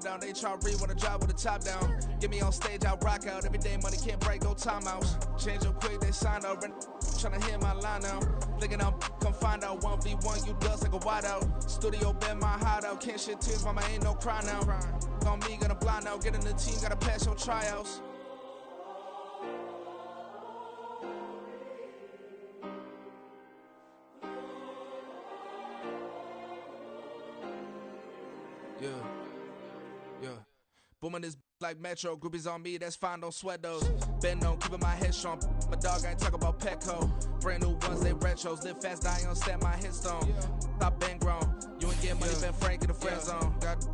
down. They try to read when I drive with the top down. Get me on stage, I rock out. Every day money can't break, go timeouts. Change up quick, they sign up. Tryna hear my line now. Thinking I'm come find out 1v1, you dust like a wide out. Studio been my hideout. Can't shed tears, mama ain't no cry now. On me, gonna blind out. Get in the team, gotta pass your tryouts. Yeah. Booming this like Metro. Groupies on me, that's fine, don't sweat those. Bend on, keeping my head strong. My dog ain't talk about Petco. Brand new ones, they retros. Live fast, die on, set my headstone. Stop been grown. You ain't getting money, been Frank in the friend zone. Got.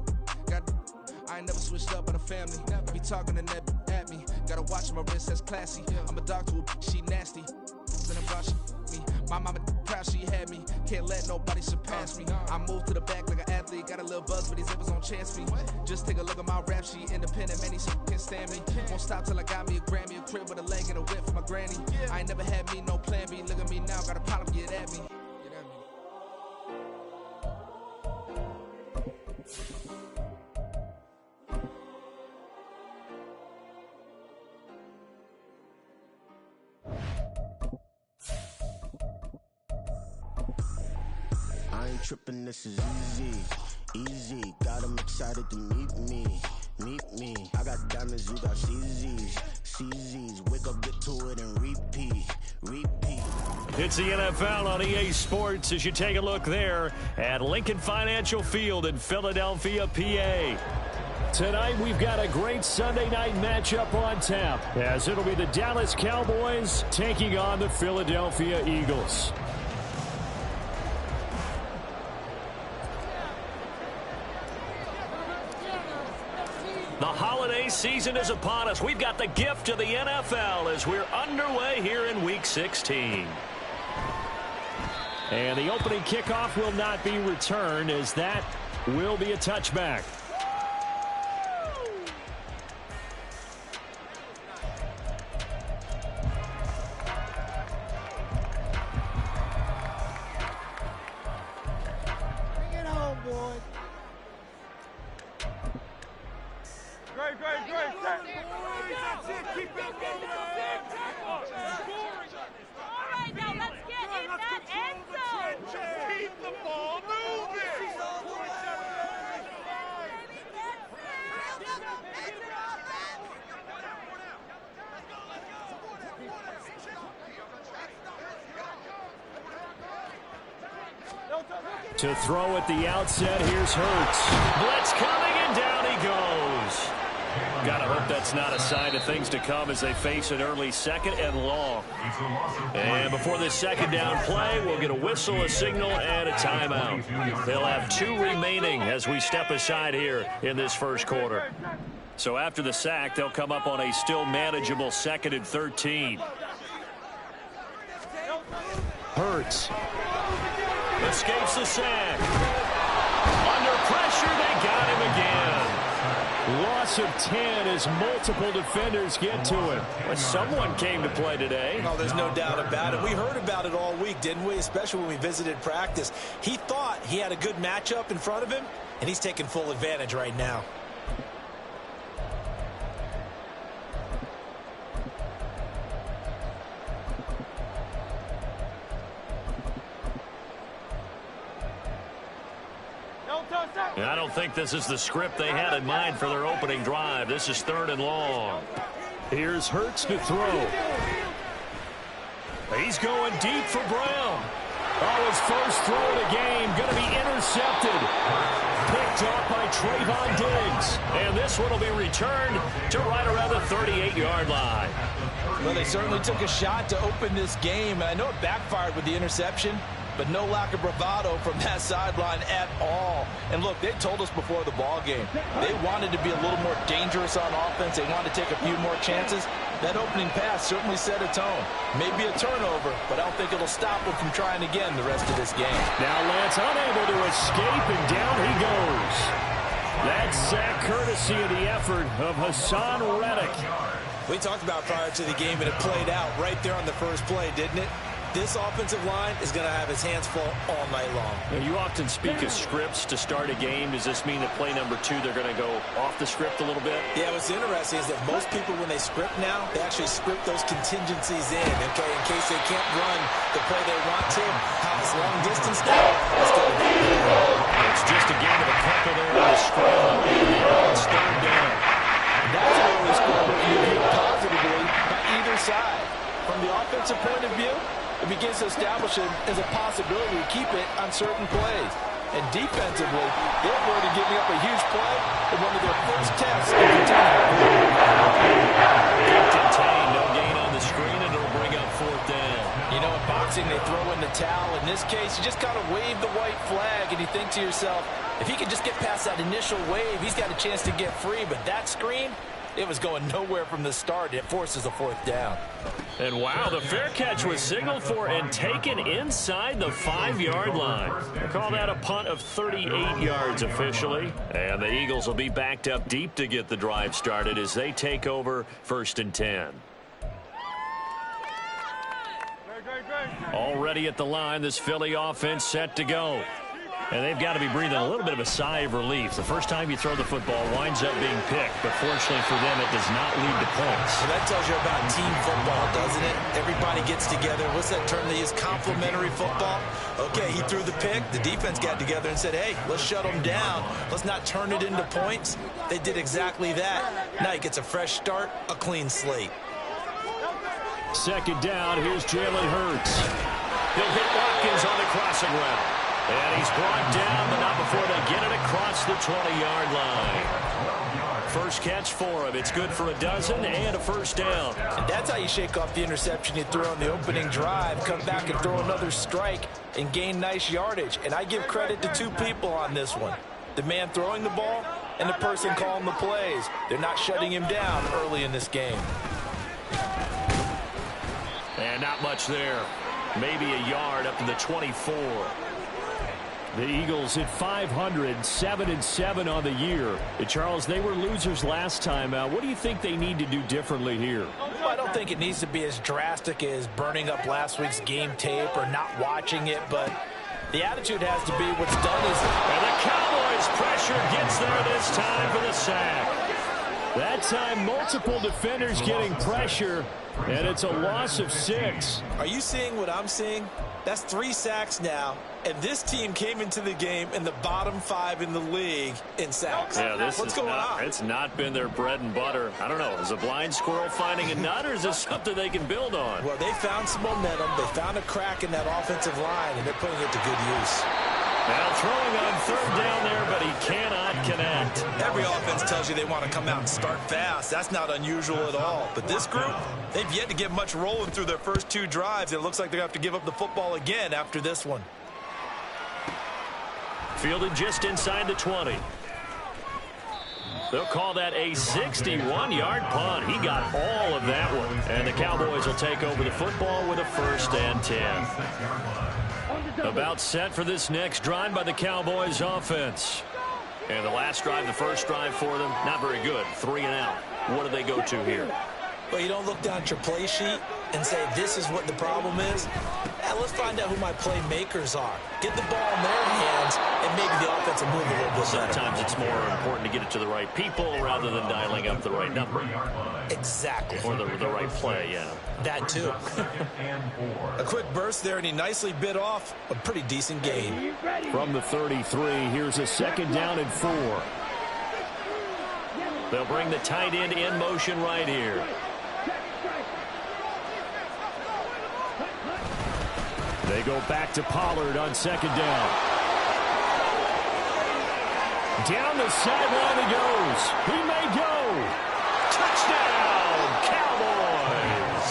I ain't never switched up in the family. Be talking to that at me. Gotta watch my wrist, that's classy. I'm a dog to a she nasty. Then about she me. My mama proud she had me. Can't let nobody surpass me. I moved to the back like an athlete. Got a little buzz, but these zippers on chance me. Just take a look at my rap sheet. Independent, man, these can't stand me. Won't stop till I got me a Grammy, a crib with a leg and a whip for my granny. I ain't never had me no plan B. Look at me now, got a problem, get at me. I ain't tripping, this is easy. Got them excited to meet me. I got diamonds, you got CZs. Wake up, get to it, and repeat. It's the NFL on EA Sports as you take a look there at Lincoln Financial Field in Philadelphia, PA. Tonight we've got a great Sunday night matchup on tap as it'll be the Dallas Cowboys taking on the Philadelphia Eagles. The holiday season is upon us. We've got the gift of the NFL as we're underway here in Week 16. And the opening kickoff will not be returned as that will be a touchback. Bring it home, boys. Great. That's it. Keep it moving. All right, now let's get in that end zone. Keep the ball moving. To throw at the outset, here's Hurts. Blitz coming, and down he goes. Gotta hope that's not a sign of things to come as they face an early second and long. And before this second down play, we'll get a whistle, a signal, and a timeout. They'll have 2 remaining as we step aside here in this first quarter. So after the sack, they'll come up on a still manageable 2nd and 13. Hurts. Escapes the sack. Under pressure, they got him again. Loss of 10 as multiple defenders get to him. But someone came to play today. Oh, there's no doubt about it. We heard about it all week, didn't we? Especially when we visited practice. He thought he had a good matchup in front of him, and he's taking full advantage right now. I don't think this is the script they had in mind for their opening drive. This is 3rd and long. Here's Hurts to throw. He's going deep for Brown. Oh, his first throw of the game going to be intercepted. Picked off by Trayvon Diggs. And this one will be returned to right around the 38-yard line. Well, they certainly took a shot to open this game. And I know it backfired with the interception, but no lack of bravado from that sideline at all. And look, they told us before the ball game, they wanted to be a little more dangerous on offense. They wanted to take a few more chances. That opening pass certainly set a tone. Maybe a turnover, but I don't think it'll stop them from trying again the rest of this game. Now Lance unable to escape, and down he goes. That's sack courtesy of the effort of Hassan Reddick. We talked about prior to the game, and it played out right there on the first play, didn't it? this offensive line is going to have his hands full all night long. You often speak of scripts to start a game. Does this mean that play number 2, they're going to go off the script a little bit? Yeah, what's interesting is that most people, when they script now, they actually script those contingencies in, okay, in case they can't run the play they want to. Pass long distance now. It's just a game of a couple there on the scramble. It's 3rd down. That's an early score that you view positively by either side. From the offensive point of view, it begins to establish it as a possibility to keep it on certain plays. And defensively, they're avoided giving up a huge play in one of their first tests of containing. No gain on the screen, and it'll bring up 4th down. You know, in boxing, they throw in the towel. In this case, you just kind of wave the white flag, and you think to yourself, if he can just get past that initial wave, he's got a chance to get free. But that screen, it was going nowhere from the start. It forces a 4th down. And wow, the fair catch was signaled for and taken inside the 5-yard line. They call that a punt of 38 yards officially. And the Eagles will be backed up deep to get the drive started as they take over 1st and 10. Already at the line, this Philly offense set to go. And they've got to be breathing a little bit of a sigh of relief. The first time you throw the football winds up being picked, but fortunately for them, it does not lead to points. So that tells you about team football, doesn't it? Everybody gets together. What's that term they use? Complementary football. Okay, he threw the pick. The defense got together and said, hey, let's shut them down. Let's not turn it into points. They did exactly that. Now he gets a fresh start, a clean slate. 2nd down, here's Jalen Hurts. He'll hit Watkins on the crossing route. And he's brought down, but not before they get it across the 20-yard line. First catch for him. It's good for a dozen and a 1st down. And that's how you shake off the interception you threw on the opening drive, come back and throw another strike and gain nice yardage. And I give credit to 2 people on this one. The man throwing the ball and the person calling the plays. They're not shutting him down early in this game. And not much there. Maybe a yard up to the 24. The Eagles at 500, 7-7 on the year. Charles, they were losers last time out. What do you think they need to do differently here? Well, I don't think it needs to be as drastic as burning up last week's game tape or not watching it, but the attitude has to be what's done is... And the Cowboys pressure gets there this time for the sack. That time, multiple defenders getting pressure, and it's a loss of 6. Are you seeing what I'm seeing? That's 3 sacks now, and this team came into the game in the bottom 5 in the league in sacks. Yeah, What's going on? It's not been their bread and butter. I don't know. Is a blind squirrel finding a nut, or is this something they can build on? Well, they found some momentum. They found a crack in that offensive line, and they're putting it to good use. Now throwing on 3rd down there, but he cannot connect. Every offense tells you they want to come out and start fast. That's not unusual at all. But this group, they've yet to get much rolling through their first 2 drives. It looks like they're going to have to give up the football again after this one. Fielded just inside the 20. They'll call that a 61-yard punt. He got all of that one. And the Cowboys will take over the football with a 1st and 10. About set for this next drive by the Cowboys offense. And the last drive, the first drive for them, not very good. 3 and out. What do they go to here? Well, you don't look down at your play sheet and say, this is what the problem is. Let's find out who my playmakers are. Get the ball in their hands, and maybe the offense will move a little bit better. Sometimes it's more important to get it to the right people rather than dialing up the right number. Exactly. Or the right play, yeah. That too. A quick burst there, and he nicely bit off a pretty decent gain. From the 33, here's a 2nd down and 4. They'll bring the tight end in motion right here. They go back to Pollard on 2nd down. Down the sideline he goes. He may go. Touchdown, Cowboys.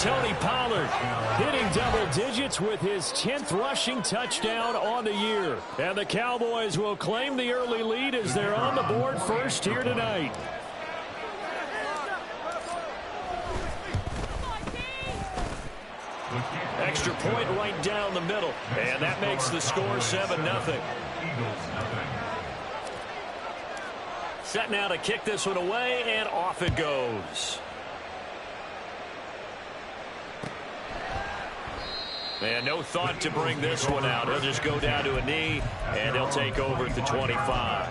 Tony Pollard hitting double digits with his 10th rushing touchdown on the year. And the Cowboys will claim the early lead as they're on the board first here tonight. Extra point right down the middle. And that makes the score 7-0. Set now to kick this one away, and off it goes. And no thought to bring this one out. He'll just go down to a knee, and he'll take over at the 25.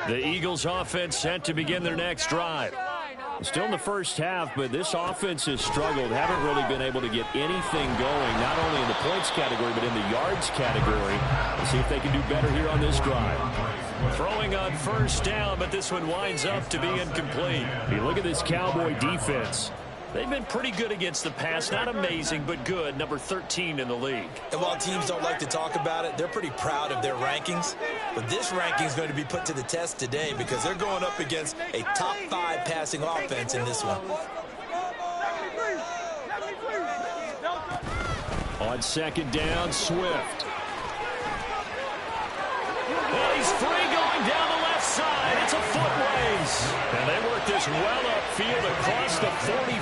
The Eagles offense set to begin their next drive. Still in the first half, but this offense has struggled. Haven't really been able to get anything going, not only in the points category, but in the yards category. We'll see if they can do better here on this drive. Throwing on first down, but this one winds up to be incomplete. You look at this Cowboy defense. They've been pretty good against the pass. Not amazing, but good. Number 13 in the league. And while teams don't like to talk about it, they're pretty proud of their rankings. But this ranking is going to be put to the test today because they're going up against a top 5 passing offense in this one. On second down, Swift. And he's free going down the left side. It's a foot race. And they work this well upfield across the 45.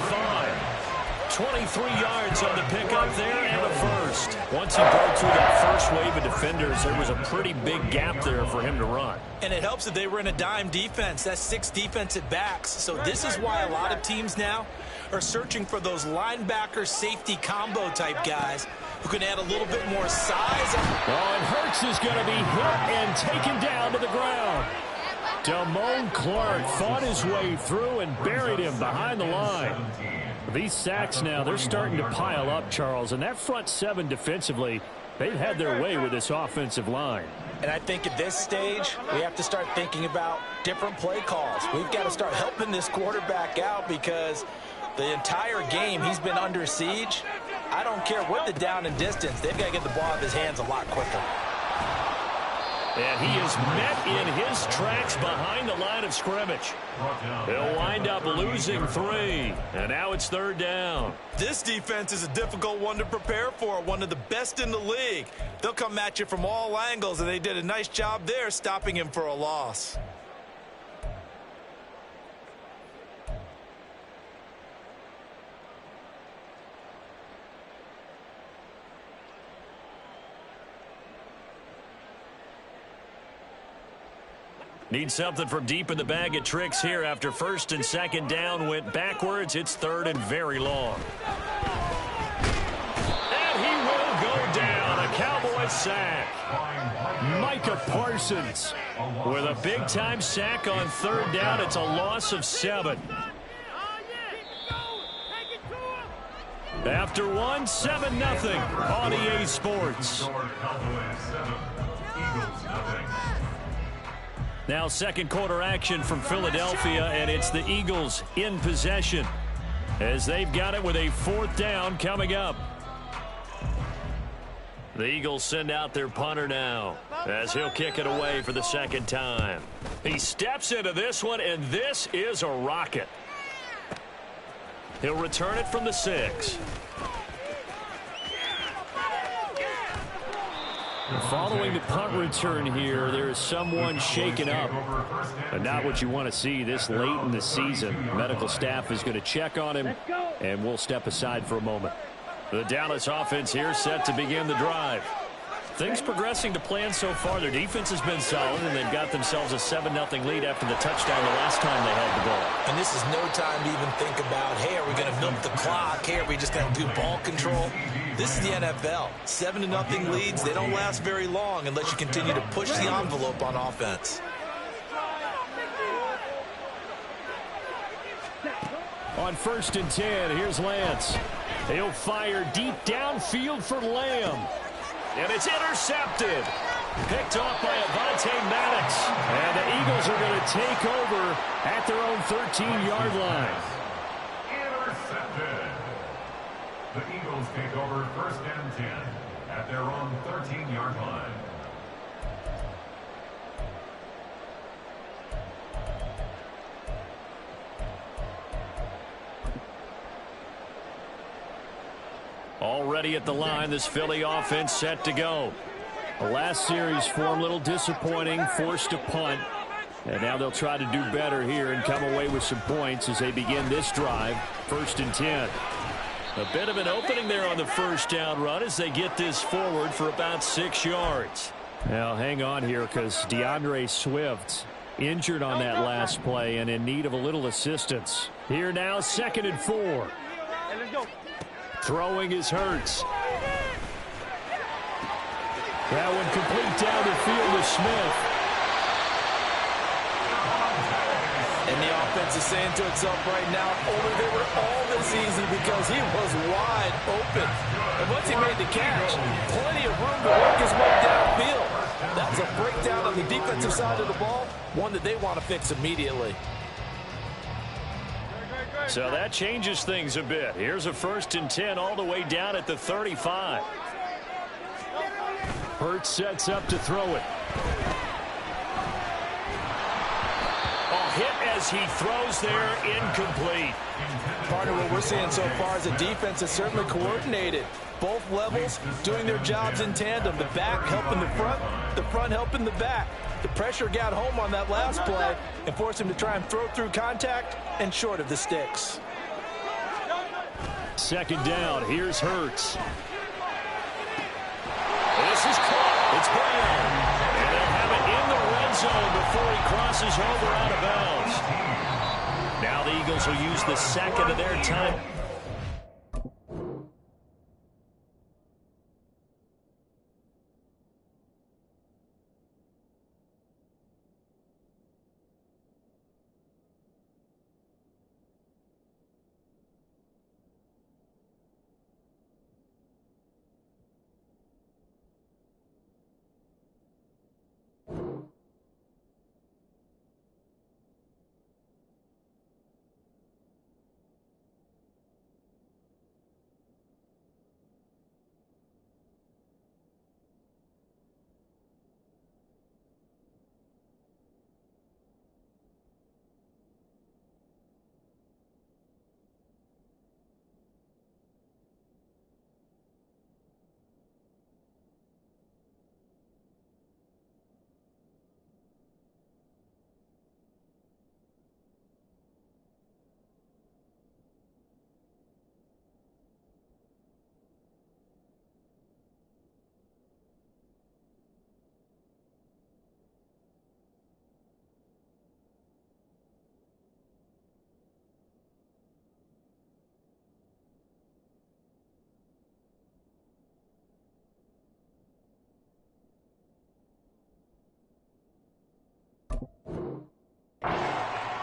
23 yards on the pickup there and a first. Once he broke through that first wave of defenders, there was a pretty big gap there for him to run. And it helps that they were in a dime defense. That's 6 defensive backs. So this is why a lot of teams now are searching for those linebacker safety combo type guys who can add a little bit more size. Oh, and Hurts is going to be hit and taken down to the ground. Damone Clark fought his way through and buried him behind the line. These sacks now, they're starting to pile up, Charles, and that front 7 defensively, they've had their way with this offensive line. And I think at this stage, we have to start thinking about different play calls. We've got to start helping this quarterback out because the entire game he's been under siege. I don't care what the down and distance, they've got to get the ball out of his hands a lot quicker. And he is met in his tracks behind the line of scrimmage. He'll wind up losing 3. And now it's third down. This defense is a difficult one to prepare for, one of the best in the league. They'll come at you from all angles, and they did a nice job there stopping him for a loss. Need something from deep in the bag of tricks here after first and second down went backwards. It's third and very long. And he will go down. A Cowboy sack. Micah Parsons with a big-time sack on third down. It's a loss of 7. After 1, 7-0 on EA Sports. Now second quarter action from Philadelphia, and it's the Eagles in possession as they've got it with a 4th down coming up. The Eagles send out their punter now as he'll kick it away for the second time. He steps into this one, and this is a rocket. He'll return it from the 6. Following the punt return here, there is someone shaken up. And not what you want to see this late in the season. Medical staff is going to check on him, and we'll step aside for a moment. The Dallas offense here set to begin the drive. Things progressing to plan so far. Their defense has been solid, and they've got themselves a 7-0 lead after the touchdown the last time they had the ball. And this is no time to even think about, hey, are we going to milk the clock? Hey, are we just going to do ball control? This is the NFL. 7-0 leads, they don't last very long unless you continue to push the envelope on offense. On 1st and 10, here's Lance. He'll fire deep downfield for Lamb. And it's intercepted. Picked off by Avonte Maddox. And the Eagles are going to take over at their own 13-yard line. Intercepted. The Eagles take over 1st and 10 at their own 13-yard line. Already at the line, this Philly offense set to go. The last series form a little disappointing, forced a punt. And now they'll try to do better here and come away with some points as they begin this drive. 1st and 10. A bit of an opening there on the first down run as they get this forward for about 6 yards. Now hang on here because DeAndre Swift injured on that last play and in need of a little assistance. Here now, 2nd and 4. Throwing is Hurts. That one complete down the field to Smith. And the offense is saying to itself right now, only they were all this easy because he was wide open. And once he made the catch, plenty of room to work his way downfield. That's a breakdown on the defensive side of the ball, one that they want to fix immediately. So that changes things a bit. Here's a 1st and 10 all the way down at the 35. Hurts sets up to throw it. Hit as he throws there, incomplete. Partner, what we're seeing so far is the defense is certainly coordinated. Both levels doing their jobs in tandem. The back helping the front helping the back. The pressure got home on that last play and forced him to try and throw through contact and short of the sticks. 2nd down, here's Hurts. This is caught. It's Brown. And they'll have it in the red zone before he crosses over out of bounds. Now the Eagles will use the 2nd of their time.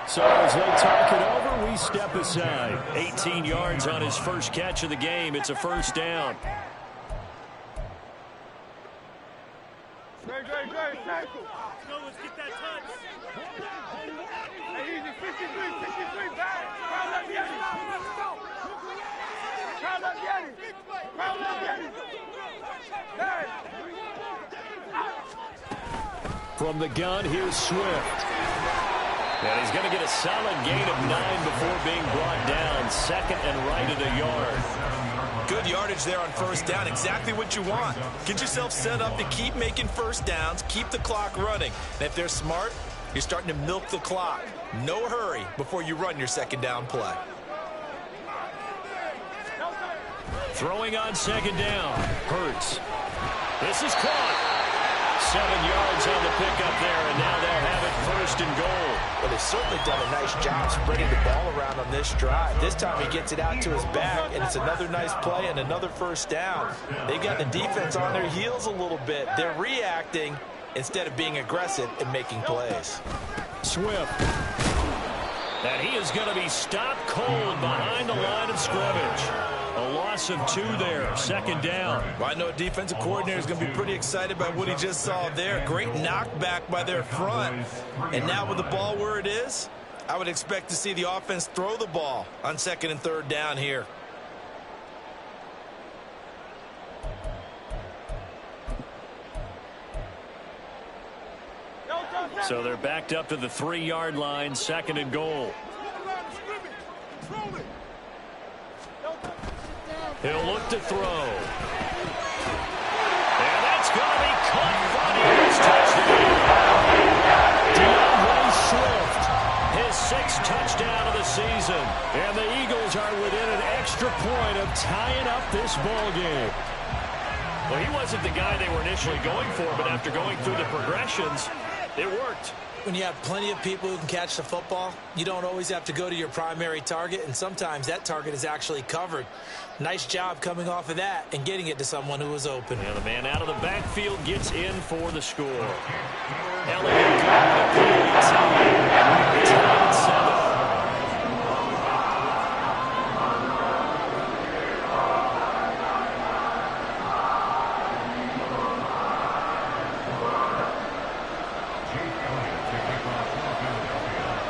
So as they talk it over, we step aside. 18 yards on his first catch of the game. It's a 1st down. Let's go, let's get that touch. Hey, easy, 53, back. Crowd up, Yeti. Crowd up, Yeti. Crowd up, Yeti. From the gun, here's Swift. And he's going to get a solid gain of 9 before being brought down. 2nd and right at a yard. Good yardage there on 1st down. Exactly what you want. Get yourself set up to keep making 1st downs, keep the clock running. And if they're smart, you're starting to milk the clock. No hurry before you run your 2nd down play. Throwing on 2nd down. Hurts. This is caught. 7 yards on the pickup there, and now they'll have it 1st and goal. Well, they've certainly done a nice job spreading the ball around on this drive. This time he gets it out to his back, and it's another nice play and another 1st down. They've got the defense on their heels a little bit. They're reacting instead of being aggressive and making plays. Swift. And he is going to be stopped cold behind the line of scrimmage. A loss of 2 there, 2nd down. Well, I know a defensive coordinator is going to be pretty excited by what he just saw there. Great knockback by their front. And now with the ball where it is, I would expect to see the offense throw the ball on 2nd and 3rd down here. So they're backed up to the 3-yard line, 2nd and goal. He'll look to throw. And that's going to be caught for his touchdown. DeAndre Swift, his 6th touchdown of the season. And the Eagles are within an extra point of tying up this ball game. Well, he wasn't the guy they were initially going for, but after going through the progressions, it worked. When you have plenty of people who can catch the football, you don't always have to go to your primary target, and sometimes that target is actually covered. Nice job coming off of that and getting it to someone who was open. And the man out of the backfield gets in for the score. Elliott got the PAT. It's 9-7.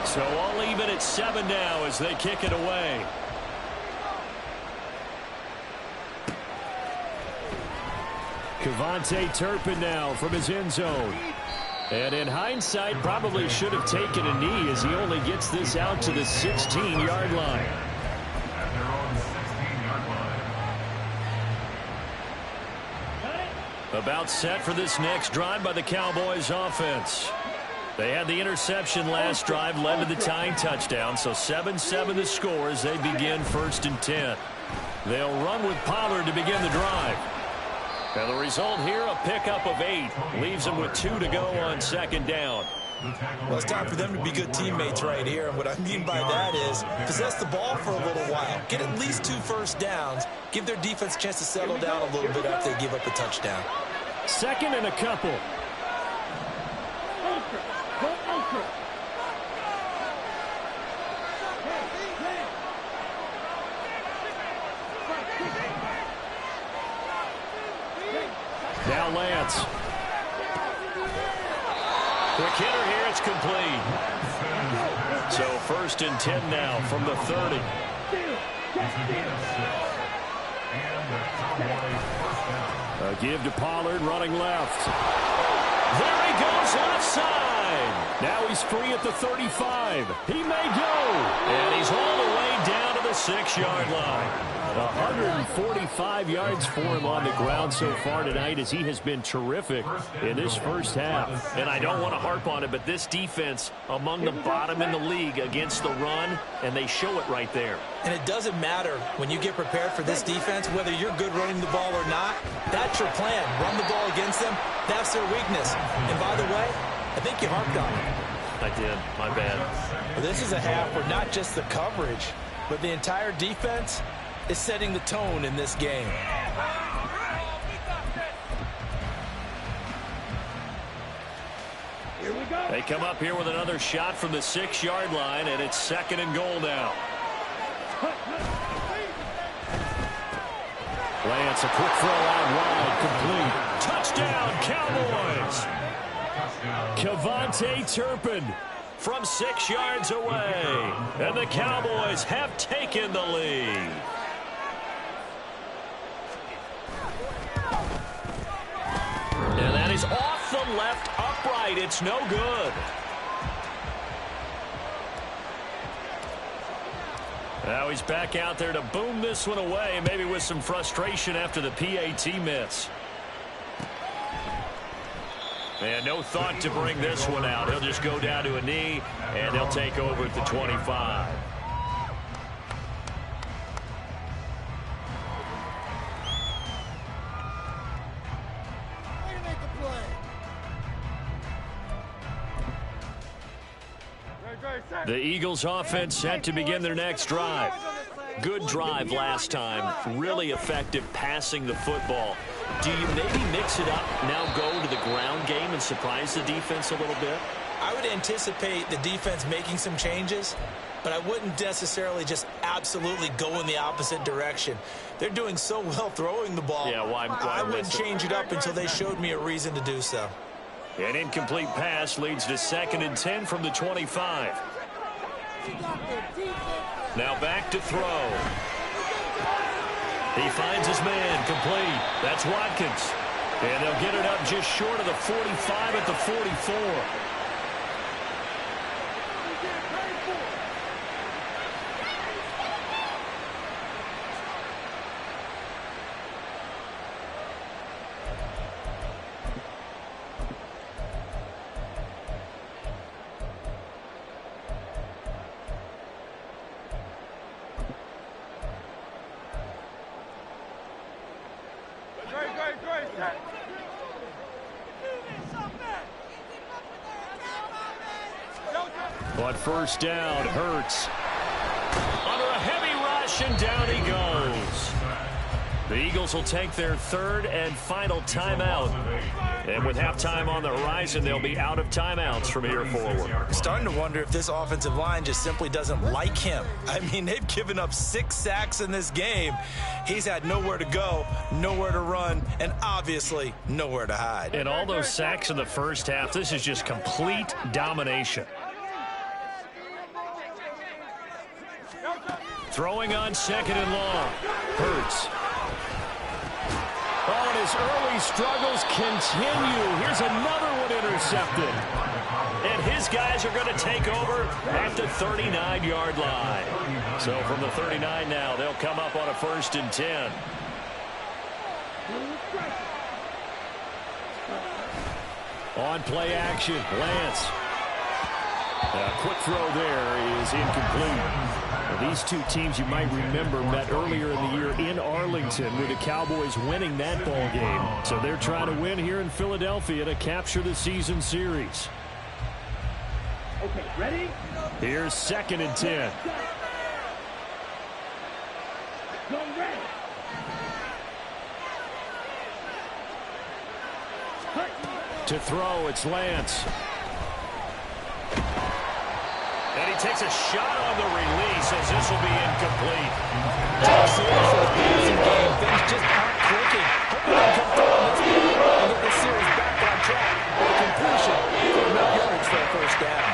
So all even at 7 now as they kick it away. KaVontae Turpin now from his end zone. And in hindsight, probably should have taken a knee as he only gets this out to the 16-yard line. At their own 16-yard line. About set for this next drive by the Cowboys offense. They had the interception last drive, led to the tying touchdown, so 7-7 the score as they begin 1st and 10. They'll run with Pollard to begin the drive. And the result here, a pickup of 8. Leaves them with 2 to go on 2nd down. Well, it's time for them to be good teammates right here. And what I mean by that is possess the ball for a little while. Get at least 2 first downs. Give their defense a chance to settle down a little bit after they give up a touchdown. 2nd and a couple. Now Lance. Quick hitter here, it's complete. So 1st and 10 now from the 30. A give to Pollard running left. There he goes left side. Now he's free at the 35. He may go. And he's all the way down to the 6-yard line. 145 yards for him on the ground so far tonight as he has been terrific in this first half. And I don't want to harp on it, but this defense among the bottom in the league against the run, and they show it right there. And it doesn't matter when you get prepared for this defense, whether you're good running the ball or not. That's your plan. Run the ball against them. That's their weakness. And by the way, I think you harped on it. I did. My bad. Well, this is a half where not just the coverage, but the entire defense is setting the tone in this game. They come up here with another shot from the 6-yard line, and it's 2nd and goal now. Lance, a quick throw out wide, complete. Touchdown, Cowboys! KaVontae Turpin from 6 yards away, and the Cowboys have taken the lead. And that is off the left upright. It's no good. Now he's back out there to boom this one away, maybe with some frustration after the PAT miss. And no thought to bring this one out. He'll just go down to a knee, and he'll take over at the 25. The Eagles offense set to begin their next drive. Good drive last time. Really effective passing the football. Do you maybe mix it up, now go to the ground game and surprise the defense a little bit? I would anticipate the defense making some changes, but I wouldn't necessarily just absolutely go in the opposite direction. They're doing so well throwing the ball. Yeah, why I wouldn't change it up until they showed me a reason to do so. An incomplete pass leads to 2nd and 10 from the 25. Now back to throw. He finds his man, complete. That's Watkins. And they'll get it up just short of the 45 at the 44. On first down, Hurts. Under a heavy rush, and down he goes. The Eagles will take their third and final timeout. And with halftime on the horizon, they'll be out of timeouts from here forward. Starting to wonder if this offensive line just simply doesn't like him. I mean, they've given up 6 sacks in this game. He's had nowhere to go, nowhere to run, and obviously nowhere to hide. And all those sacks in the first half, this is just complete domination. Throwing on second and long. Hurts. Oh, and his early struggles continue. Here's another one intercepted. And his guys are going to take over at the 39-yard line. So from the 39 now, they'll come up on a 1st and 10. On play action, Lance. A quick throw there is incomplete. Well, these two teams, you might remember, met earlier in the year in Arlington with the Cowboys winning that ball game. So they're trying to win here in Philadelphia to capture the season series. Okay, ready? Here's 2nd and 10. Go red. To throw, it's Lance. And he takes a shot on the release as this will be incomplete. Passing game, things just aren't clicking. Hoping they come through on this game and get the series back on track. With a completion for enough yards for a 1st down.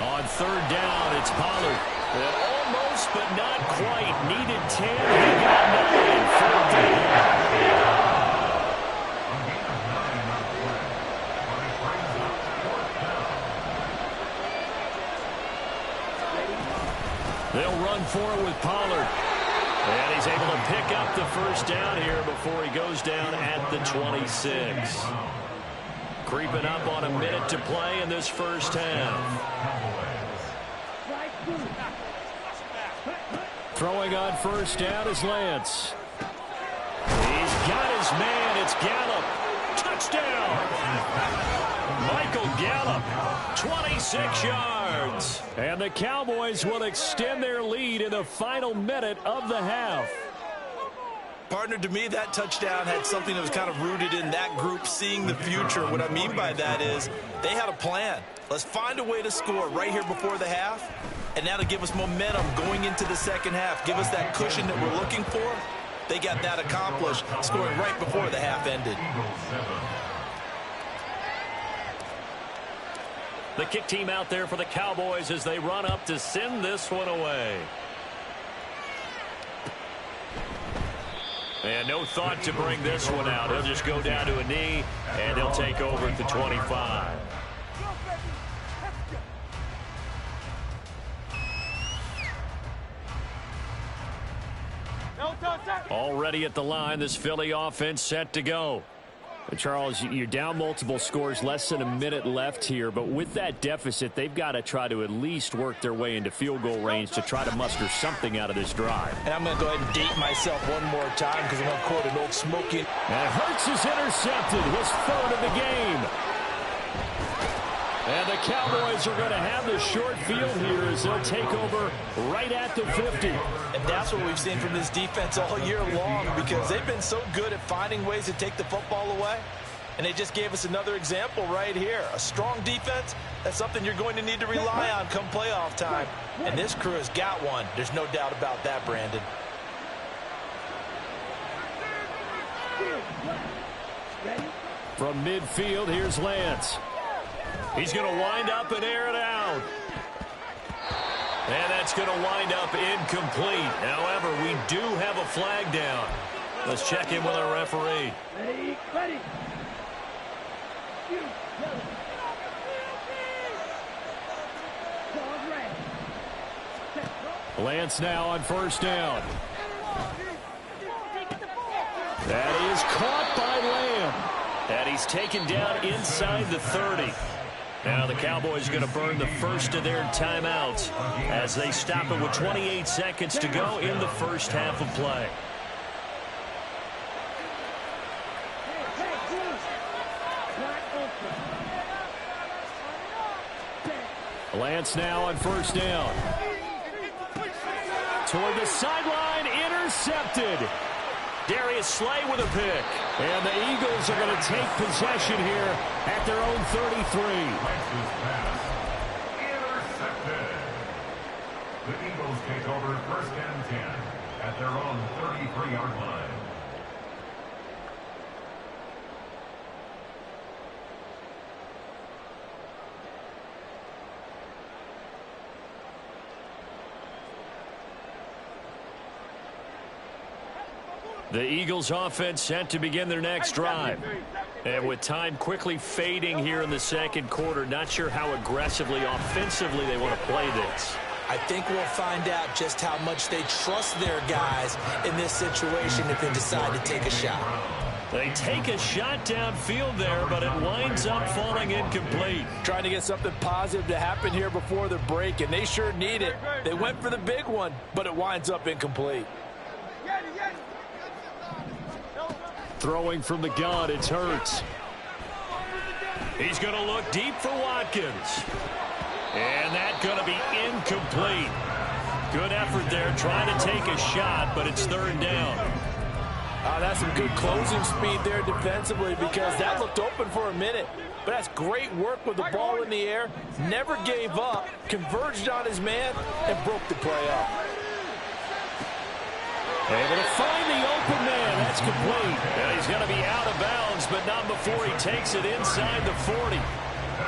On 3rd down, it's Pollard. Almost, but not quite. Needed 10. He got 9. 4th down. They'll run for it with Pollard. And he's able to pick up the 1st down here before he goes down at the 26. Creeping up on a minute to play in this first half. Throwing on 1st down is Lance. He's got his man. It's Gallup. Touchdown. Michael Gallup, 26 yards. And the Cowboys will extend their lead in the final minute of the half. Partner, to me, that touchdown had something that was kind of rooted in that group seeing the future. What I mean by that is they had a plan. Let's find a way to score right here before the half, and that'll give us momentum going into the second half. Give us that cushion that we're looking for. They got that accomplished, scoring right before the half ended. The kick team out there for the Cowboys as they run up to send this one away. And no thought to bring this one out. He'll just go down to a knee, and they'll take over at the 25. Already at the line, this Philly offense set to go. Charles, you're down multiple scores, less than a minute left here, but with that deficit, they've got to try to at least work their way into field goal range to try to muster something out of this drive. And I'm going to go ahead and date myself one more time because I'm going to quote an old smoking. And Hurts is intercepted, his 3rd of the game. And the Cowboys are going to have the short field here as they'll take over right at the 50. And that's what we've seen from this defense all year long because they've been so good at finding ways to take the football away. And they just gave us another example right here. A strong defense, that's something you're going to need to rely on come playoff time. And this crew has got one. There's no doubt about that, Brandon. From midfield, here's Lance. He's going to wind up and air it out. And that's going to wind up incomplete. However, we do have a flag down. Let's check in with our referee. Ready. Lance now on 1st down. That is caught by Lamb. And he's taken down inside the 30. Now the Cowboys are going to burn the first of their timeouts as they stop it with 28 seconds to go in the first half of play. chance now on first down. Toward the sideline, intercepted. Darius Slay with a pick. And the Eagles are going to take possession here at their own 33. Intercepted. The Eagles take over first and 10 at their own 33-yard line. The Eagles offense set to begin their next drive. And with time quickly fading here in the second quarter, not sure how aggressively, offensively they want to play this. I think we'll find out just how much they trust their guys in this situation if they decide to take a shot. They take a shot downfield there, but it winds up falling incomplete. Trying to get something positive to happen here before the break, and they sure need it. They went for the big one, but it winds up incomplete. Throwing from the gun, it's Hurts. He's going to look deep for Watkins. And that's going to be incomplete. Good effort there trying to take a shot, but it's third down. That's some good closing speed there defensively because that looked open for a minute. But that's great work with the ball in the air. Never gave up, converged on his man, and broke the play up. Able to find the open man. That's complete. And he's going to be out of bounds, but not before he takes it inside the 40.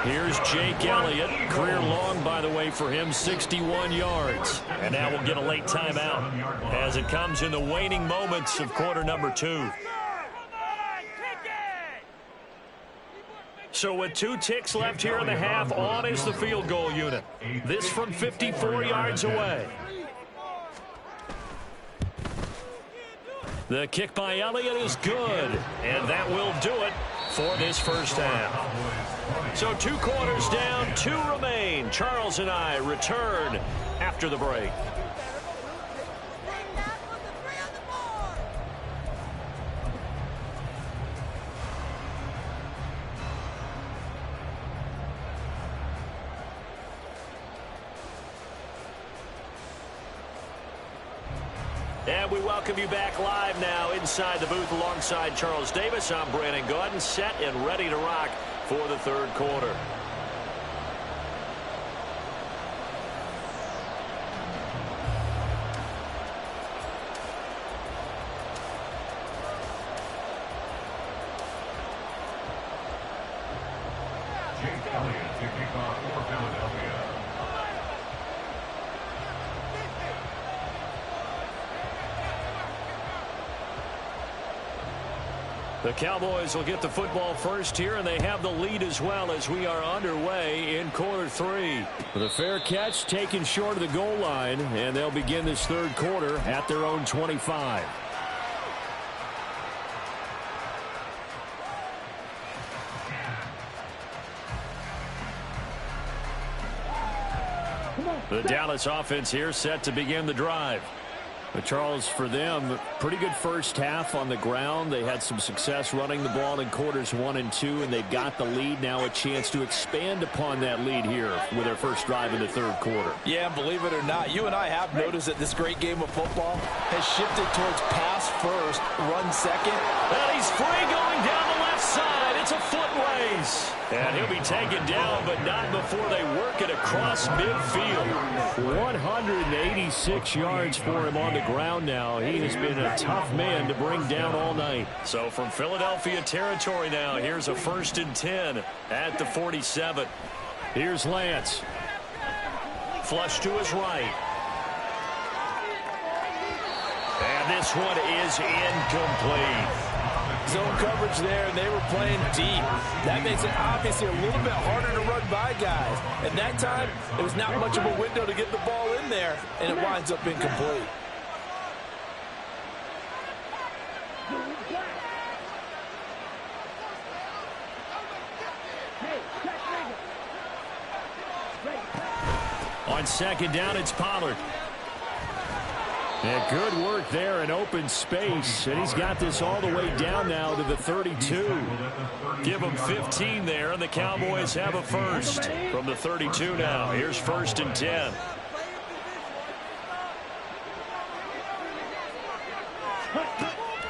Here's Jake Elliott. Career long, by the way, for him, 61 yards. And now we'll get a late timeout as it comes in the waning moments of quarter number 2. So with 2 ticks left here in the half, on is the field goal unit. This from 54 yards away. The kick by Elliott is good, and that will do it for this first half. So 2 quarters down, 2 remain. Charles and I return after the break. And we welcome you back live now inside the booth alongside Charles Davis. I'm Brandon Gaudin, set and ready to rock for the third quarter. Jake Elliott to kick off for Philadelphia. The Cowboys will get the football first here, and they have the lead as well as we are underway in quarter 3. With a fair catch taken short of the goal line, and they'll begin this third quarter at their own 25. The Dallas offense here set to begin the drive. But Charles, for them, pretty good first half on the ground. They had some success running the ball in quarters 1 and 2, and they've got the lead now, a chance to expand upon that lead here with their first drive in the third quarter. Yeah, believe it or not, you and I have noticed that this great game of football has shifted towards pass first, run second. And he's free going down the left side. It's a foot race. And he'll be taken down, but not before they work it across midfield. 186 yards for him on the ground now. He has been a tough man to bring down all night. So from Philadelphia territory now, here's a 1st and 10 at the 47. Here's Lance. Flush to his right. And this one is incomplete. Zone coverage there, and they were playing deep. That makes it obviously a little bit harder to run by guys. And that time, there was not much of a window to get the ball in there, and it winds up incomplete. On second down, it's Pollard. And good work there in open space. And he's got this all the way down now to the 32. Give him 15 there, and the Cowboys have a first. From the 32 now, here's 1st and 10.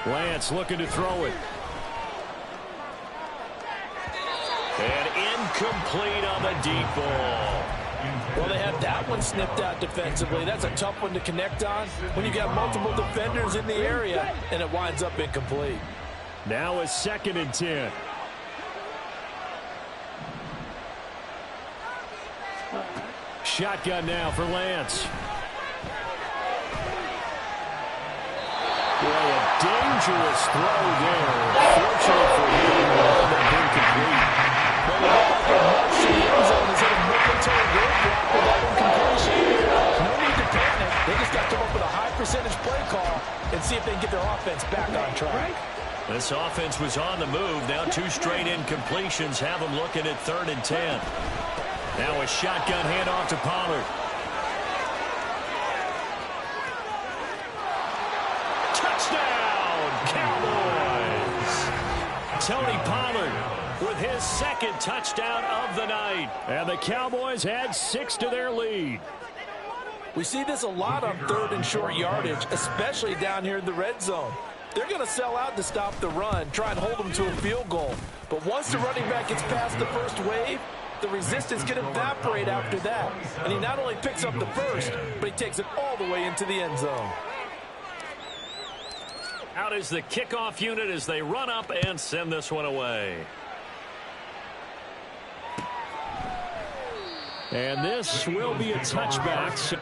Lance looking to throw it. And incomplete on the deep ball. Well, they had that one snipped out defensively. That's a tough one to connect on when you got multiple defenders in the area, and it winds up incomplete. Now a 2nd and 10. Shotgun now for Lance. Boy, a dangerous throw there. Fortunate for him, wound up incomplete. Well, it looked like a march to the end zone is at a momentary roadblock with that incompletion. No need to panic. They just got to come up with a high percentage play call and see if they can get their offense back on track. This offense was on the move. Now 2 straight incompletions have them looking at 3rd and 10. Now a shotgun handoff to Pollard. Touchdown, Cowboys! Tony Pollard with his 2nd touchdown of the night. And the Cowboys add 6 to their lead. We see this a lot on 3rd and short yardage, especially down here in the red zone. They're going to sell out to stop the run, try and hold them to a field goal. But once the running back gets past the first wave, the resistance can evaporate after that. And he not only picks up the first, but he takes it all the way into the end zone. Out is the kickoff unit as they run up and send this one away. And this will be a touchback.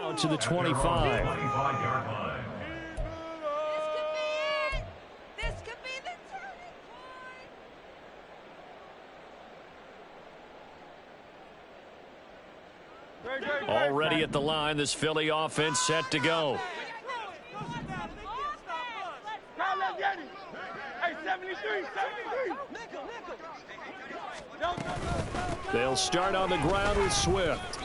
Out to the 25. 25-yard line. This could be the turning point. Already at the line, this Philly offense set to go. Hey, 73. They'll start on the ground with Swift.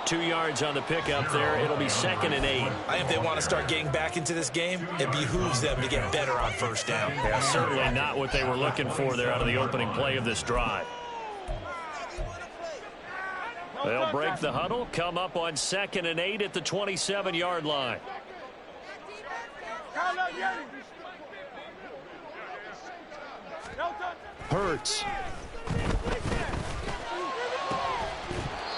2 yards on the pickup there. It'll be 2nd and 8. I think if they want to start getting back into this game, it behooves them to get better on 1st down. Yeah, certainly not what they were looking for there out of the opening play of this drive. They'll break the huddle, come up on 2nd and 8 at the 27-yard line. Hurts.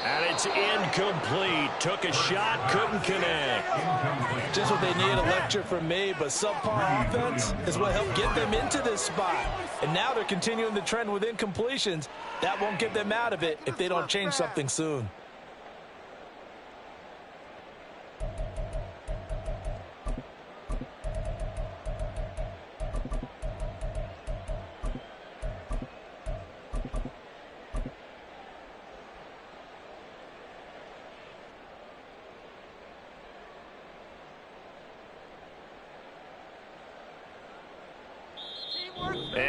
And it's incomplete. Took a shot, couldn't connect. Just what they need, a lecture from me, but subpar offense is what helped get them into this spot. And now they're continuing the trend with incompletions. That won't get them out of it if they don't change something soon.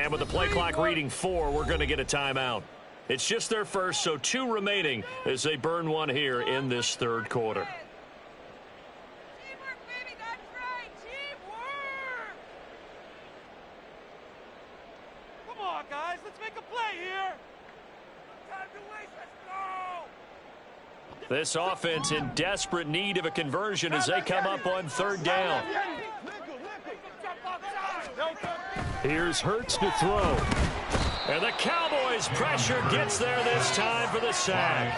And with the play clock reading 4, we're going to get a timeout. It's just their first, so 2 remaining as they burn one here in this third quarter. Teamwork, baby, that's right. Teamwork. Come on, guys. Let's make a play here. No time to waste. Let's go. This offense in desperate need of a conversion as they come up on third down. Here's Hurts to throw. And the Cowboys' pressure gets there this time for the sack.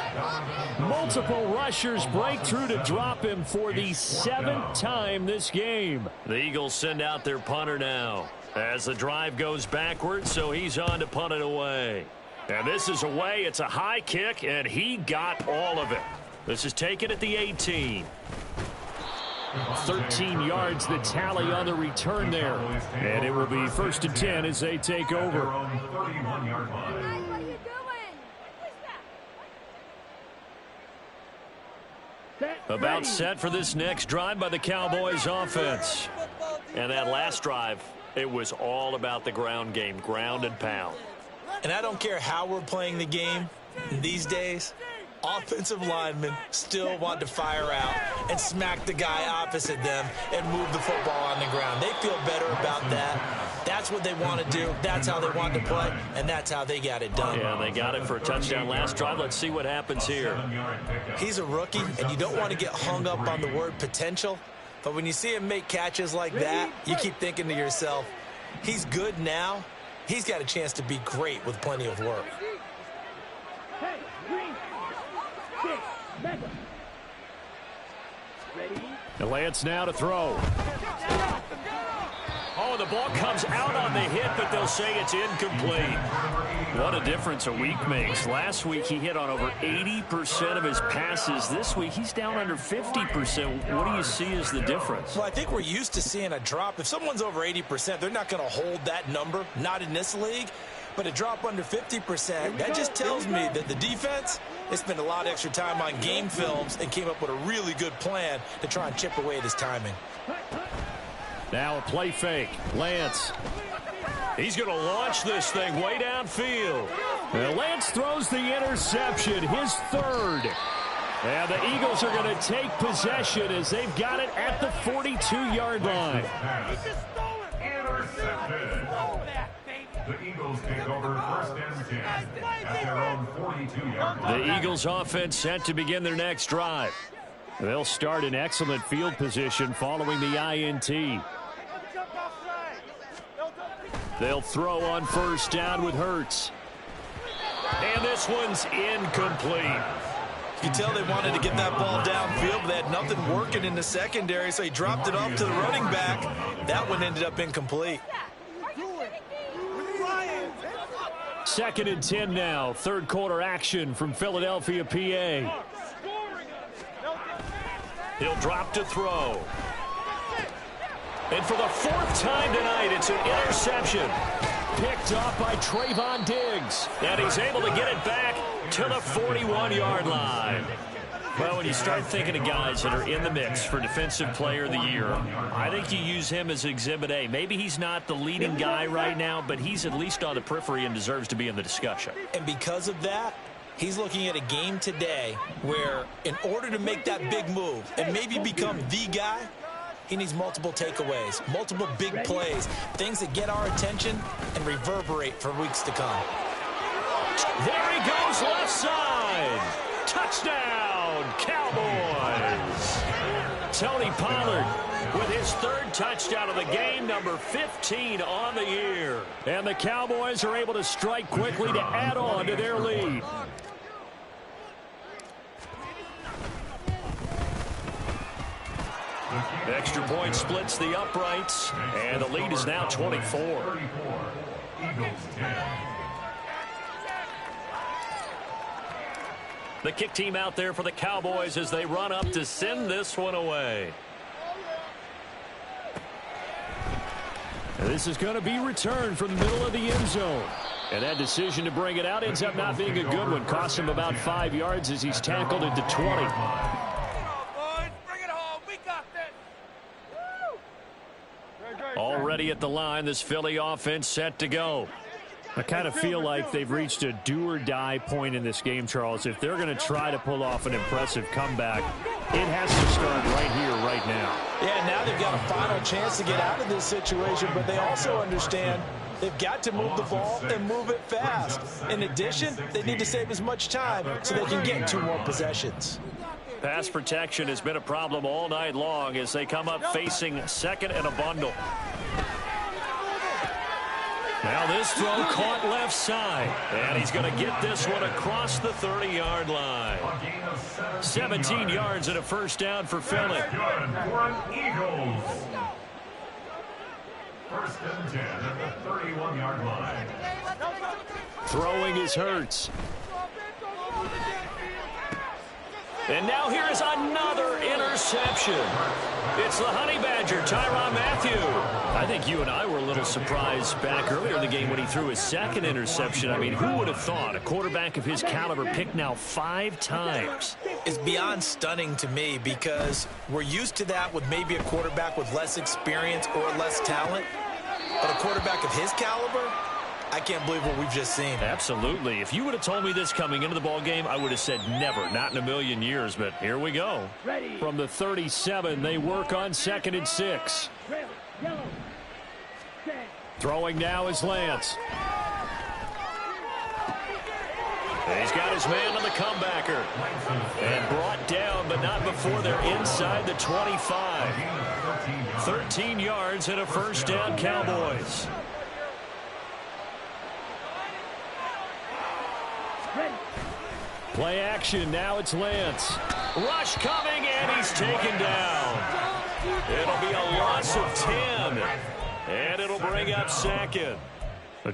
Multiple rushers break through to drop him for the 7th time this game. The Eagles send out their punter now as the drive goes backwards, so he's on to punt it away. And this is away. It's a high kick, and he got all of it. This is taken at the 18. 13 yards the tally on the return there. And it will be 1st and 10 as they take over. What are you doing? About set for this next drive by the Cowboys offense. And that last drive, it was all about the ground game, ground and pound. And I don't care how we're playing the game these days, offensive linemen still want to fire out and smack the guy opposite them and move the football on the ground. They feel better about that. That's what they want to do. That's how they want to play, and that's how they got it done. Yeah, they got it for a touchdown last drive. Let's see what happens here. He's a rookie, and you don't want to get hung up on the word potential, but when you see him make catches like that, you keep thinking to yourself, he's good now. He's got a chance to be great with plenty of work. The Lance now to throw. Oh, the ball comes out on the hit, but they'll say it's incomplete. What a difference a week makes. Last week he hit on over 80% of his passes. This week he's down under 50%. What do you see as the difference? Well, I think we're used to seeing a drop. If someone's over 80%, they're not going to hold that number, not in this league. But a drop under 50%, that just tells me that the defense has spent a lot of extra time on game films and came up with a really good plan to try and chip away at his timing. Now a play fake. Lance. He's going to launch this thing way downfield. And Lance throws the interception, his 3rd. And the Eagles are going to take possession as they've got it at the 42-yard line. Intercepted. The Eagles take over 1st and 10 at their own 42-yard line. The Eagles offense set to begin their next drive. They'll start in excellent field position following the INT. They'll throw on 1st down with Hurts. And this one's incomplete. You can tell they wanted to get that ball downfield, but they had nothing working in the secondary, so he dropped it off to the running back. That one ended up incomplete. 2nd and 10 now. 3rd quarter action from Philadelphia, PA. He'll drop to throw. And for the 4th time tonight, it's an interception. Picked off by Trayvon Diggs. And he's able to get it back to the 41-yard line. Well, when you start thinking of guys that are in the mix for Defensive Player of the Year, I think you use him as Exhibit A. Maybe he's not the leading guy right now, but he's at least on the periphery and deserves to be in the discussion. And because of that, he's looking at a game today where in order to make that big move and maybe become the guy, he needs multiple takeaways, multiple big plays, things that get our attention and reverberate for weeks to come. There he goes, left side. Touchdown, Cowboys. Tony Pollard with his 3rd touchdown of the game, number 15 on the year. And the Cowboys are able to strike quickly to add on to their lead. Extra point splits the uprights, and the lead is now 24. Eagles 10. The kick team out there for the Cowboys as they run up to send this one away. And this is going to be returned from the middle of the end zone. And that decision to bring it out ends up not being a good one. Costs him about 5 yards as he's tackled into 20. Already at the line, this Philly offense set to go. I kind of feel like they've reached a do-or-die point in this game, Charles. If they're going to try to pull off an impressive comeback, it has to start right here, right now. Yeah, now they've got a final chance to get out of this situation, but they also understand they've got to move the ball and move it fast. In addition, they need to save as much time so they can get 2 more possessions. Pass protection has been a problem all night long as they come up facing second and a bundle. Now this throw caught left side, and he's going to get this one across the 30-yard line. 17 yards and a first down for Philly. Eagles. First and 10 at the 31-yard line. Throwing is Hurts. And now here is another interception. It's the Honey Badger, Tyrann Mathieu. I think you and I were a little surprised back earlier in the game when he threw his second interception. I mean, who would have thought a quarterback of his caliber picked now 5 times? It's beyond stunning to me because we're used to that with maybe a quarterback with less experience or less talent. But a quarterback of his caliber, I can't believe what we've just seen. Absolutely. If you would have told me this coming into the ball game, I would have said never, not in a million years. But here we go. From the 37, they work on 2nd and 6. Throwing now is Lance. He's got his man on the comebacker. And brought down, but not before they're inside the 25. 13 yards and a first down, Cowboys. Play action. Now it's Lance. Rush coming, and he's taken down. It'll be a loss of 10. And it'll bring up 2nd.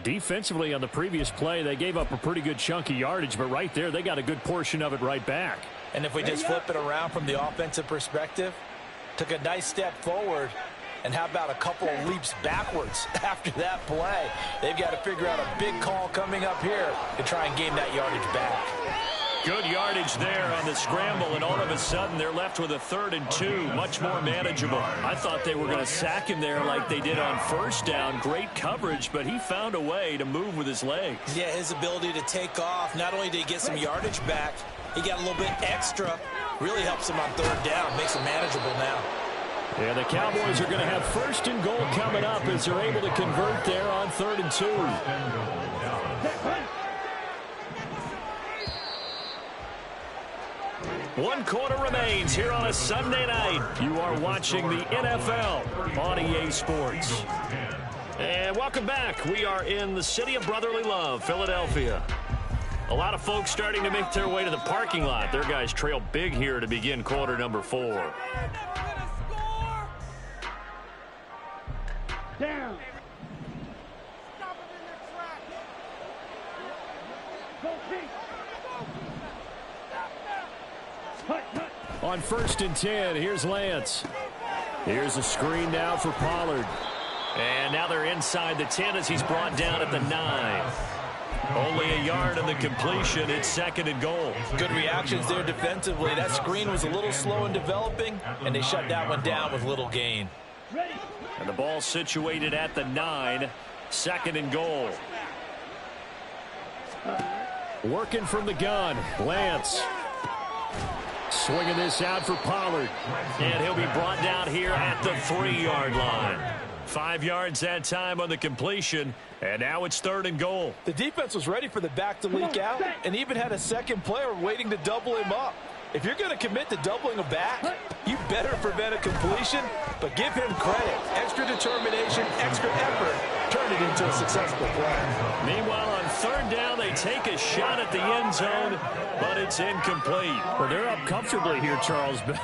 Defensively on the previous play, they gave up a pretty good chunk of yardage, but right there, they got a good portion of it right back. And if we just flip it around from the offensive perspective, took a nice step forward, and how about a couple of leaps backwards after that play? They've got to figure out a big call coming up here to try and gain that yardage back. Good yardage there on the scramble, and all of a sudden they're left with a 3rd and 2, much more manageable. I thought they were going to sack him there like they did on first down. Great coverage, but he found a way to move with his legs. Yeah, his ability to take off, not only did he get some yardage back, he got a little bit extra. Really helps him on 3rd down, makes him manageable now. Yeah, the Cowboys are going to have 1st and goal coming up as they're able to convert there on 3rd and 2. One quarter remains here on a Sunday night. You are watching the NFL on EA Sports. And welcome back. We are in the city of brotherly love, Philadelphia. A lot of folks starting to make their way to the parking lot. Their guys trail big here to begin quarter number 4. Down. On 1st and 10, here's Lance. Here's a screen now for Pollard. And now they're inside the 10 as he's brought down at the 9. Only a yard on the completion. It's 2nd and goal. Good reactions there defensively. That screen was a little slow in developing, and they shut that one down with little gain. And the ball situated at the 9. 2nd and goal. Working from the gun, Lance. Swinging this out for Pollard. And he'll be brought down here at the 3-yard line. 5 yards that time on the completion. And now it's 3rd and goal. The defense was ready for the back to leak out and even had a second player waiting to double him up. If you're going to commit to doubling a back, you better prevent a completion, but give him credit. Extra determination, extra effort, turn it into a successful play. Meanwhile, on 3rd down, they take a shot at the end zone, but it's incomplete. Well, they're up comfortably here, Charles, but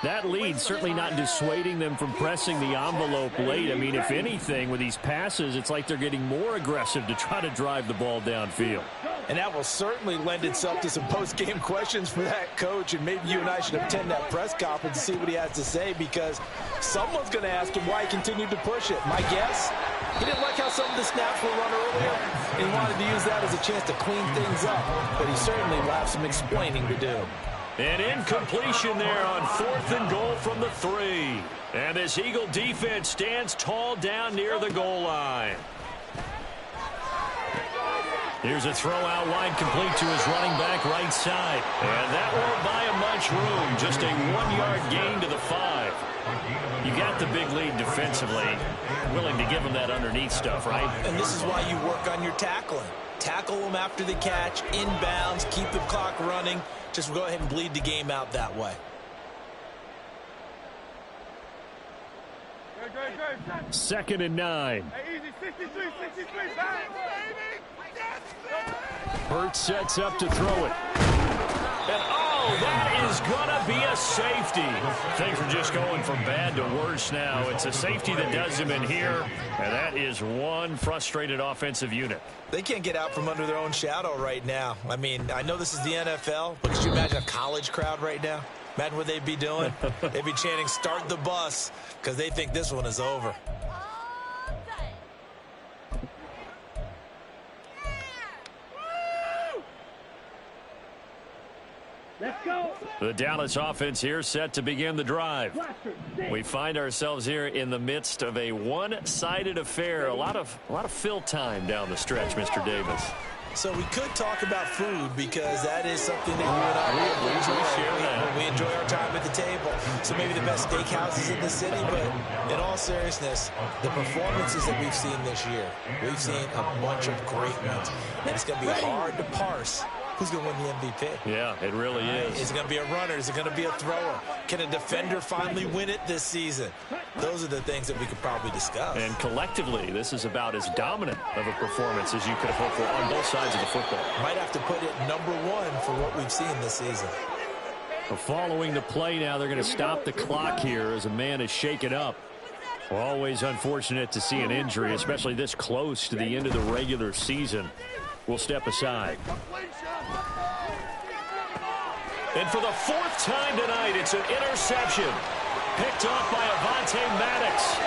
that lead certainly not dissuading them from pressing the envelope late. I mean, if anything, with these passes, it's like they're getting more aggressive to try to drive the ball downfield. And that will certainly lend itself to some post-game questions for that coach, and maybe you and I should attend that press conference and see what he has to say, because someone's going to ask him why he continued to push it. My guess, he didn't like how some of the snaps were run earlier, and he wanted to use that as a chance to clean things up, but he certainly will have some explaining to do. An incompletion there on 4th and goal from the 3. And this Eagle defense stands tall down near the goal line. Here's a throw out wide, complete to his running back right side. And that won't buy him much room. Just a 1-yard gain to the 5. You got the big lead defensively. Willing to give him that underneath stuff, right? And this is why you work on your tackling. Tackle them after the catch, inbounds, keep the clock running. Just go ahead and bleed the game out that way. Second and 9. Hey, easy, 63, back, baby. Hurts sets up to throw it. And oh, that is going to be a safety. Things are just going from bad to worse now. It's a safety that does him in here, and that is one frustrated offensive unit. They can't get out from under their own shadow right now. I mean, I know this is the NFL, but could you imagine a college crowd right now? Imagine what they'd be doing. They'd be chanting, "Start the bus," because they think this one is over. Let's go. The Dallas offense here set to begin the drive. We find ourselves here in the midst of a one-sided affair. A lot of fill time down the stretch, Mr. Davis. So we could talk about food because that is something that you and I we enjoy our time at the table. So maybe the best steakhouses in the city, but in all seriousness, the performances that we've seen this year, we've seen a bunch of great ones. And it's going to be hard to parse who's going to win the MVP. Yeah, it really is. Is it going to be a runner? Is it going to be a thrower? Can a defender finally win it this season? Those are the things that we could probably discuss. And collectively, this is about as dominant of a performance as you could have hoped for on both sides of the football. Might have to put it #1 for what we've seen this season. Following the play now, they're going to stop the clock here as a man is shaken up. Well, always unfortunate to see an injury, especially this close to the end of the regular season. We'll step aside. And for the 4th time tonight, it's an interception. Picked off by Avonte Maddox.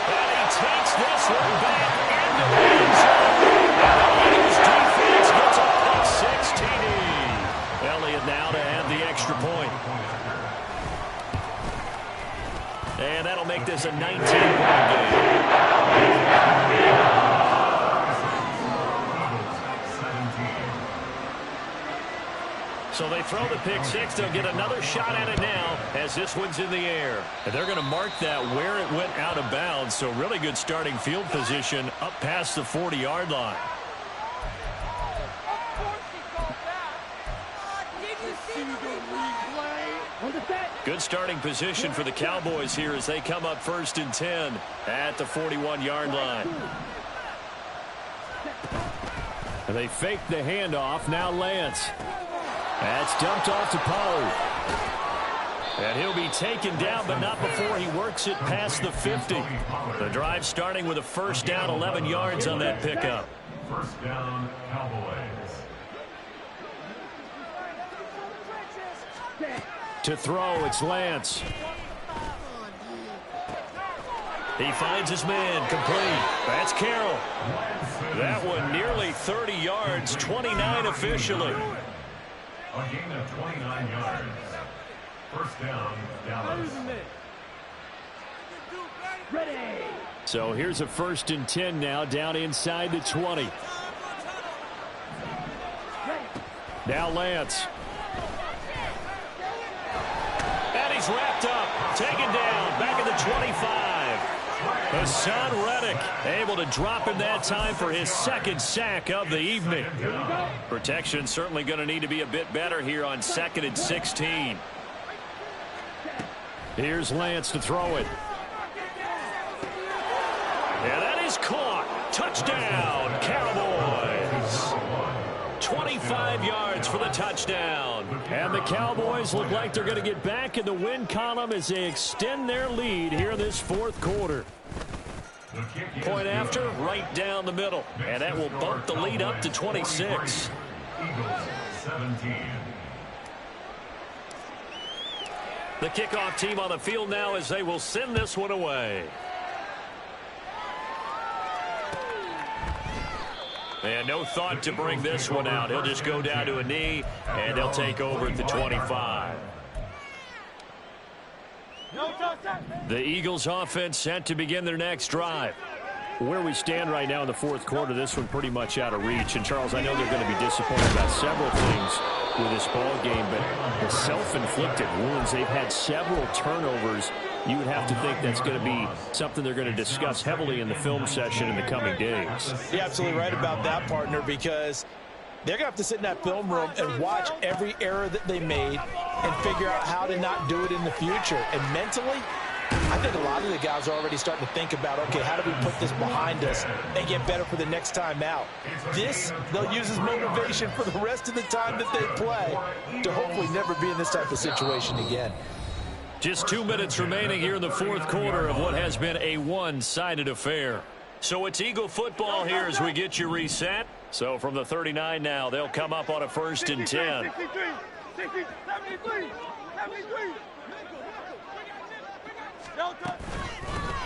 And he takes this one back into the end zone. And the Eagles defense gets a pick 6 TD. Elliott now to add the extra point. And that'll make this a 19-point game. So they throw the pick 6. They'll get another shot at it now as this one's in the air. And they're going to mark that where it went out of bounds. So really good starting field position up past the 40-yard line. Good starting position for the Cowboys here as they come up 1st and 10 at the 41-yard line. And they fake the handoff. Now Lance. That's dumped off to Pollard. And he'll be taken down, but not before he works it past the 50. The drive starting with a 1st down, 11 yards on that pickup. 1st down, Cowboys. To throw, it's Lance. He finds his man, complete. That's Carroll. That one nearly 30 yards, 29 officially. A gain of 29 yards. 1st down, Dallas. So here's a 1st and 10 now, down inside the 20. Now Lance. And he's wrapped up, taken down, back at the 25. Hassan Reddick able to drop him that time for his 2nd sack of the evening. Protection certainly going to need to be a bit better here on 2nd and 16. Here's Lance to throw it. And that is caught. Touchdown, Cowboys. 25 yards for the touchdown. And the Cowboys look like they're going to get back in the win column as they extend their lead here in this 4th quarter. Point after, right down the middle. And that will bump the lead up to 26. Eagles 17. The kickoff team on the field now as they will send this one away. And no thought to bring this one out. He'll just go down to a knee, and they'll take over at the 25. The Eagles offense set to begin their next drive. Where we stand right now in the fourth quarter, this one pretty much out of reach. And, Charles, I know they're going to be disappointed about several things with this ball game, but the self-inflicted wounds, they've had several turnovers. You would have to think that's going to be something they're going to discuss heavily in the film session in the coming days. You're absolutely right about that, partner, because they're going to have to sit in that film room and watch every error that they made and figure out how to not do it in the future. And mentally, I think a lot of the guys are already starting to think about, okay, how do we put this behind us and get better for the next time out? This, they'll use as motivation for the rest of the time that they play to hopefully never be in this type of situation again. Just 2 minutes remaining here in the fourth quarter of what has been a one-sided affair. So it's Eagle football here as we get you reset. So from the 39 now, they'll come up on a 1st and 10. 73.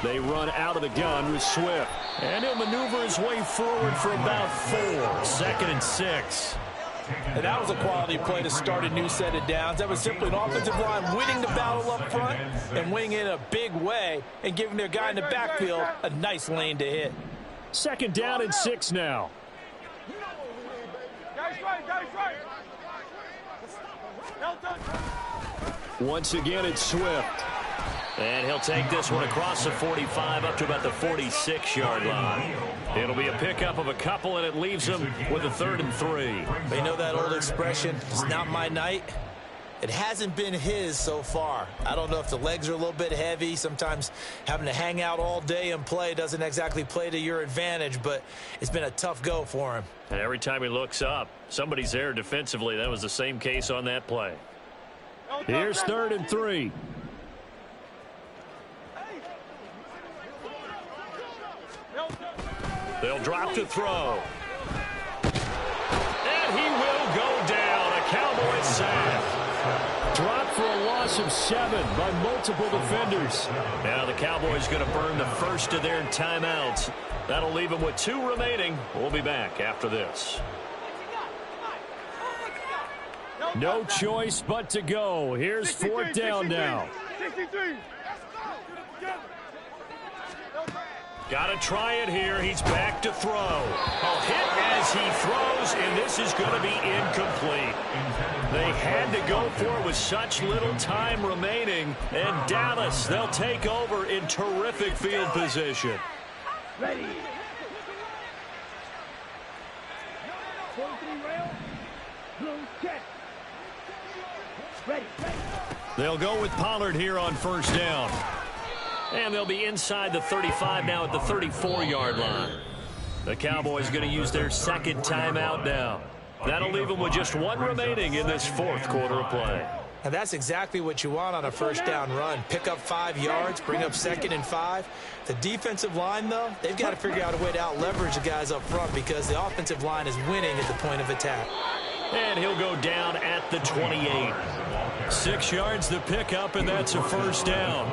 They run out of the gun with Swift. And he'll maneuver his way forward for about 4. 2nd and 6. And that was a quality play to start a new set of downs. That was simply an offensive line winning the battle up front and winning in a big way and giving their guy in the backfield a nice lane to hit. 2nd down and 6 now. Once again, it's Swift. And he'll take this one across the 45 up to about the 46-yard line. It'll be a pickup of a couple, and it leaves him with a 3rd and 3. They know that old expression, it's not my night. It hasn't been his so far. I don't know if the legs are a little bit heavy. Sometimes having to hang out all day and play doesn't exactly play to your advantage, but it's been a tough go for him. And every time he looks up, somebody's there defensively. That was the same case on that play. Here's 3rd and 3. They'll drop to throw. And he will go down. A Cowboys sack. Dropped for a loss of 7 by multiple defenders. Now the Cowboys going to burn the first of their timeouts. That'll leave them with 2 remaining. We'll be back after this. No choice but to go. Here's 4th down now. 63. Got to try it here. He's back to throw. A hit as he throws, and this is going to be incomplete. They had to go for it with such little time remaining. And Dallas, they'll take over in terrific field position. Ready. 43 rail. Blue check. Ready. They'll go with Pollard here on 1st down. And they'll be inside the 35 now at the 34-yard line. The Cowboys going to use their 2nd timeout now. That'll leave them with just 1 remaining in this 4th quarter of play. And that's exactly what you want on a 1st down run. Pick up 5 yards, bring up 2nd and 5. The defensive line, though, they've got to figure out a way to out-leverage the guys up front because the offensive line is winning at the point of attack. And he'll go down at the 28. 6 yards the pickup, and that's a 1st down.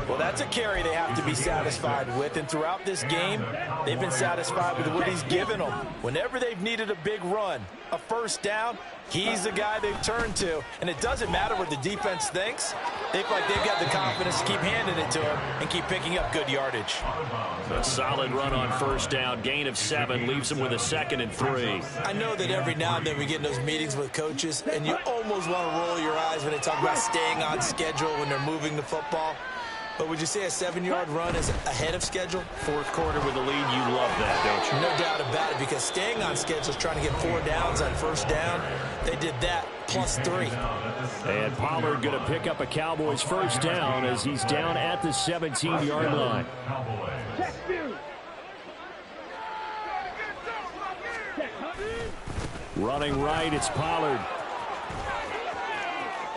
Well, that's a carry they have to be satisfied with. And throughout this game, they've been satisfied with what he's given them. Whenever they've needed a big run, a 1st down, he's the guy they've turned to. And it doesn't matter what the defense thinks. They feel like they've got the confidence to keep handing it to him and keep picking up good yardage. A solid run on 1st down. Gain of 7 leaves them with a 2nd and 3. I know that every now and then we get in those meetings with coaches, and you almost want to roll your eyes when they talk about staying on schedule when they're moving the football. But would you say a 7-yard run is ahead of schedule? 4th quarter with the lead, you love that, don't you? No doubt about it, because staying on schedule is trying to get 4 downs on 1st down. They did that plus 3. And Pollard going to pick up a Cowboys 1st down as he's down at the 17-yard line. Running right, it's Pollard.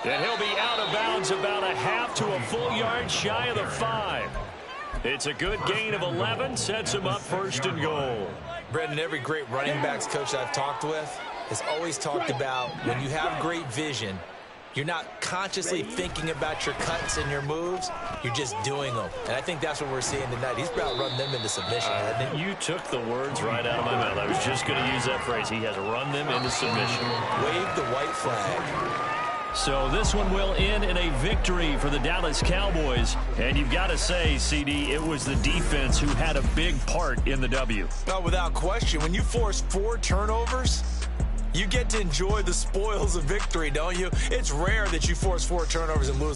And he'll be out of bounds about a half to a full yard shy of the 5. It's a good gain of 11, sets him up 1st and goal. Brendan, every great running backs coach I've talked with has always talked about when you have great vision, You're not consciously thinking about your cuts and your moves. You're just doing them. And I think that's what we're seeing tonight. He's about run them into submission, hasn't he? You took the words right out of my mouth. I was just going to use that phrase. He has run them into submission. Wave the white flag. So this one will end in a victory for the Dallas Cowboys. And you've got to say, CD, it was the defense who had a big part in the W. No, without question. When you force 4 turnovers, you get to enjoy the spoils of victory, don't you? It's rare that you force 4 turnovers and lose.